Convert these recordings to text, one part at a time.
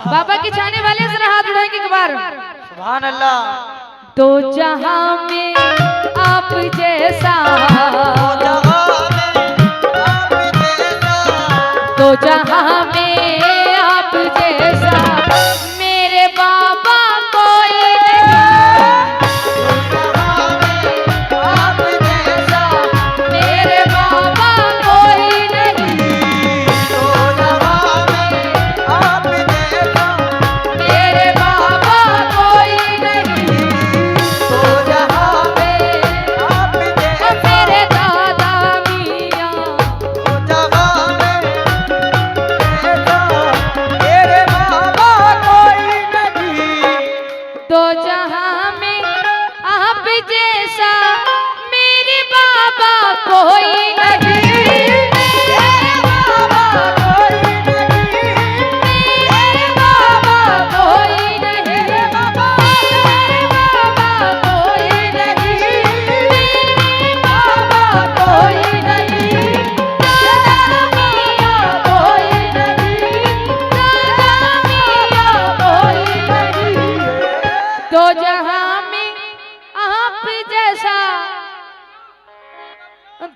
बाबा की चाहने वाले जरा हाथ उठाएंगे एक बार। सुभान अल्लाह। तो जहां में आप जैसा, तो जहां में आप जैसा मेरे बाबा कोई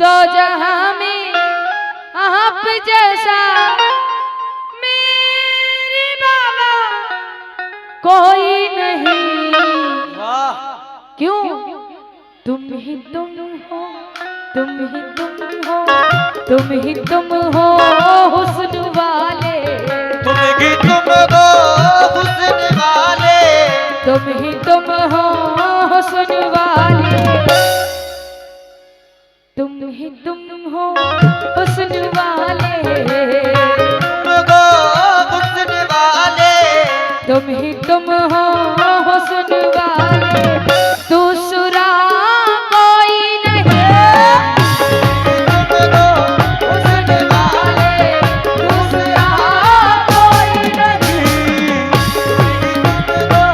दो जहां में आप जैसा मेरे बाबा कोई नहीं। क्यों? तुम ही तुम हो, तुम ही तुम हो, तुम ही तुम हो हुस्न वाले, तुम ही तुम हो हुस्न वाले, तुम ही तुम हो हुस्न वाले, तुम ही तुम हो हुस्न वाले, हुस्न वाले, तुम ही तुम हो हुस्न वाले, दूसरा कोई नहीं। तुम हो हुस्न वाले, दूसरा कोई नहीं, तुम हो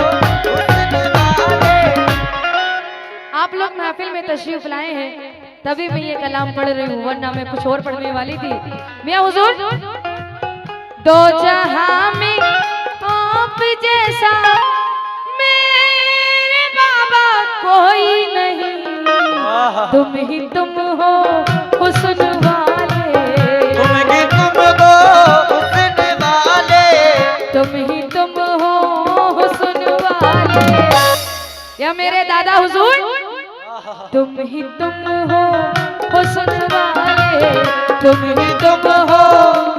हुस्न वाले। आप लोग महफिल में तशरीफ लाए हैं तभी मैं ये कलाम पढ़ रही हूँ, वरना मैं कुछ और पढ़ने वाली थी। मियां हुजूर, दो जहां में आप जैसा मेरे बाबा कोई नहीं, तुम ही तुम हो हुस्न वाले, तुम ही तुम हो हुस्न वाले, तुम ही तुम हो हुस्न वाले। या मेरे दादा हुजूर, तुम ही तुम हो हुस्न वाले, तुम ही तुम हो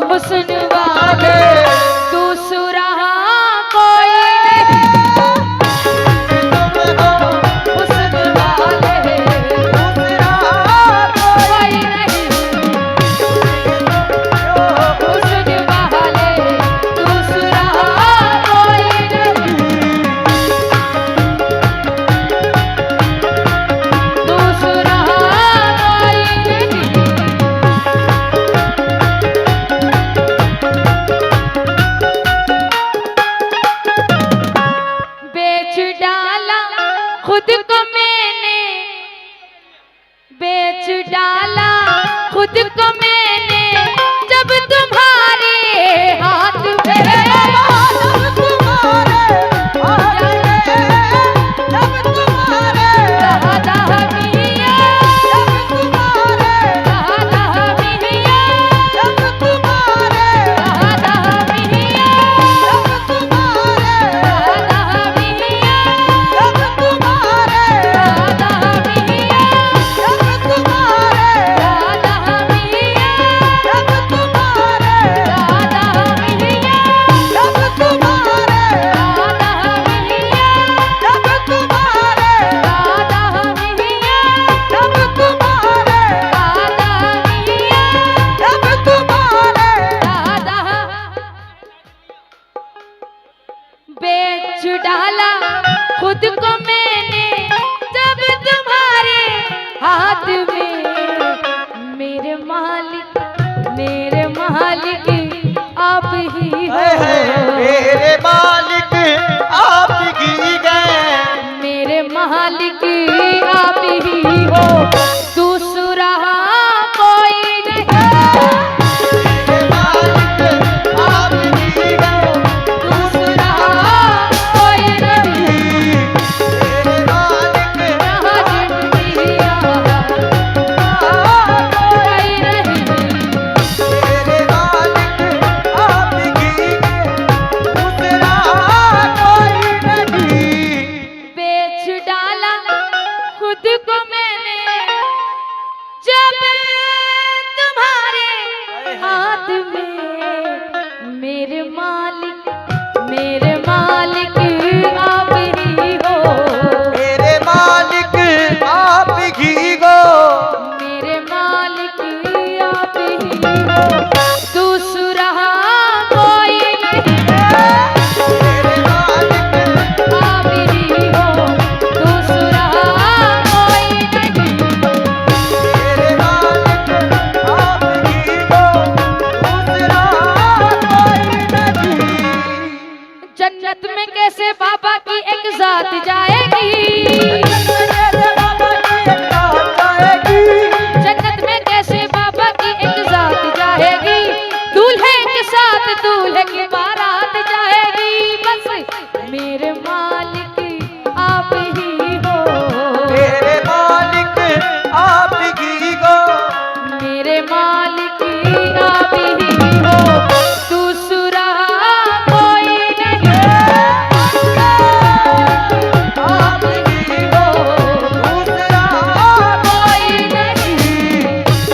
हुस्न वाले, दूसरा कोई नहीं। तुम हो हुस्न वाले, दूसरा कोई नहीं, हुस्न वाले, दूसरा कोई नहीं, दूसरा कोई नहीं। बेच डाला खुद को मैंने, बेच डाला खुद को मैंने, जब तुम्हारे हाथ में, दादा मियां, दादा मियां, दादा मियां, दादा मियां, दादा बेच डाला खुद को मैंने, जब तुम्हारे हाथ में, मेरे मालिक, मेरे मालिक आप ही हो, मेरे मालिक आप ही गए, मेरे मालिक आप ही हो, दूसरा कोई नहीं। मेरे मालिक आप ही गए, दूसरा जन्नत में कैसे बाबा की एक जात जाएगी, जन्नत में कैसे बाबा की एक जात जाएगी, दूल्हे के साथ दूल्हे की बारात जाएगी। बस मेरे मालिक आप ही हो, मेरे मालिक आप ही हो, मेरे मालिक आप ही हो, दूसरा कोई नहीं, आप ही हो, दूसरा कोई नहीं,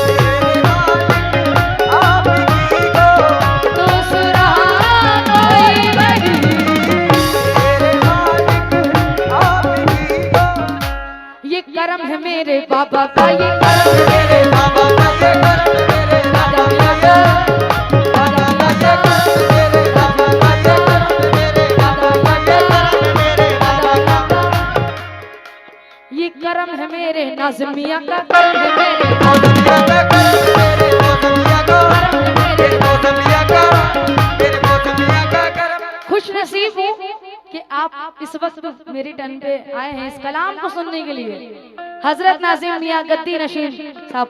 मेरे मालिक आप ही हो, दूसरा कोई नहीं। मेरे मालिक आप ही हो। ये करम है मेरे बाबा का, ये करम है मेरे बाबा का ये करम, मेरे दादा मियां का, दादा मियां का, मेरे बाबा का ये करम, मेरे दादा मियां का, मेरे दादा मियां का। ये करम है मेरे नाज़िम मियां का, करम है मेरे मौसमिया का करम, मेरे मौसमिया का, करम है मेरे। मेरे मौसमिया का, मेरे मौसमिया का करम। खुश नसीब हूँ कि आप इस वक्त मेरी टन पे आए हैं इस कलाम को सुनने के लिए। हजरत नाज़िम मियां गद्दी नशीन साहब,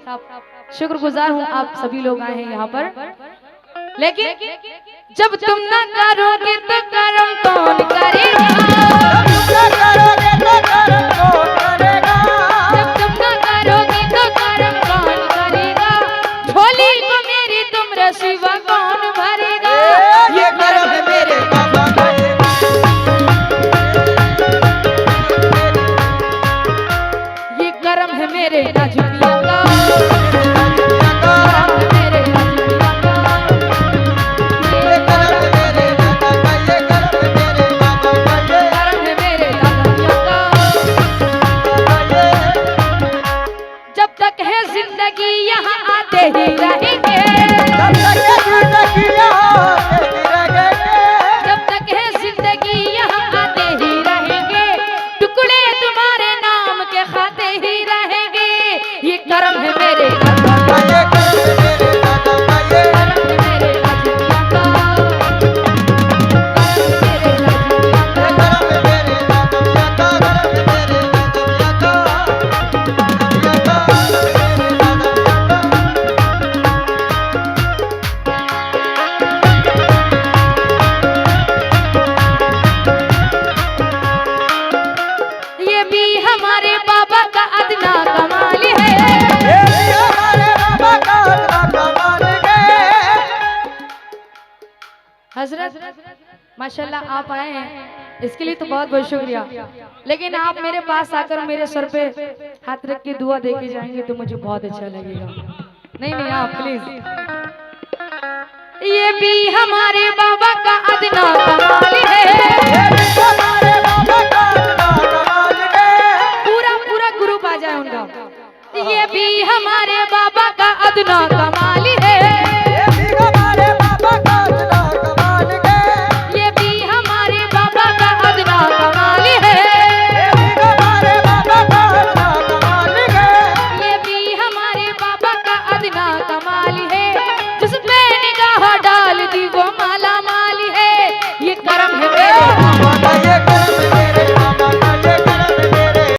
शुक्रगुजार हूँ आप सभी लोग आए हैं यहाँ पर। लेकिन जब तुम ना करोगे तो करम कौन करेगा, तुम करोगे तो करम कौन करेगा, जब तुम ना करोगे तो करम कौन करेगा, झोली को मेरी तुम सिवा कौन भरेगा। ये करम है मेरे बाबा का, ये करम है मेरे नाज़िम मियां का, का करम है मेरे नाज़िम मियां का। ये करम है मेरे बाबा का, ये करम है मेरे बाबा का, ये करम है मेरे दादा मियां का। जब तक है जिंदगी यहाँ आते ही रहेंगे, जब तक ये जिंदगी यहाँ रहेंगे, जब तक है जिंदगी यहाँ आते ही रहेंगे, टुकड़े तुम्हारे नाम के खाते ही रहेंगे। ये करम है मेरे दादा का, ये करम है मेरे बाबा का, ये करम है मेरे नाज़िम मियां का, करम है मेरे नाज़िम मियां का। करम है मेरे मौसमिया का, करम है मेरे मौसमिया का, मौसमिया का, मेरे मौसमिया का। ये भी हमारे बाबा का अदना कमाल है, ये भी हमारे बाबा का अदना कमाल है। हजरत माशाल्लाह आप आए हैं इसके लिए तो बहुत बहुत शुक्रिया। लेकिन आप मेरे पास आकर मेरे सर पे हाथ रख के दुआ दे के जाएंगे तो मुझे बहुत अच्छा लगेगा। नहीं नहीं आप प्लीज। ये भी हमारे बाबा का अदना कमाल है, ये भी हमारे बाबा का अदना कमाल है। पूरा पूरा ग्रुप आ जाए उनका। ये भी हमारे बाबा का अदना कमाल है, ये भी हमारे बाबा का अदना कमाल है। ये भी हमारे बाबा का अदना कमाल है, ये भी हमारे बाबा का अदना कमाल है। ये भी हमारे बाबा का अदना कमाल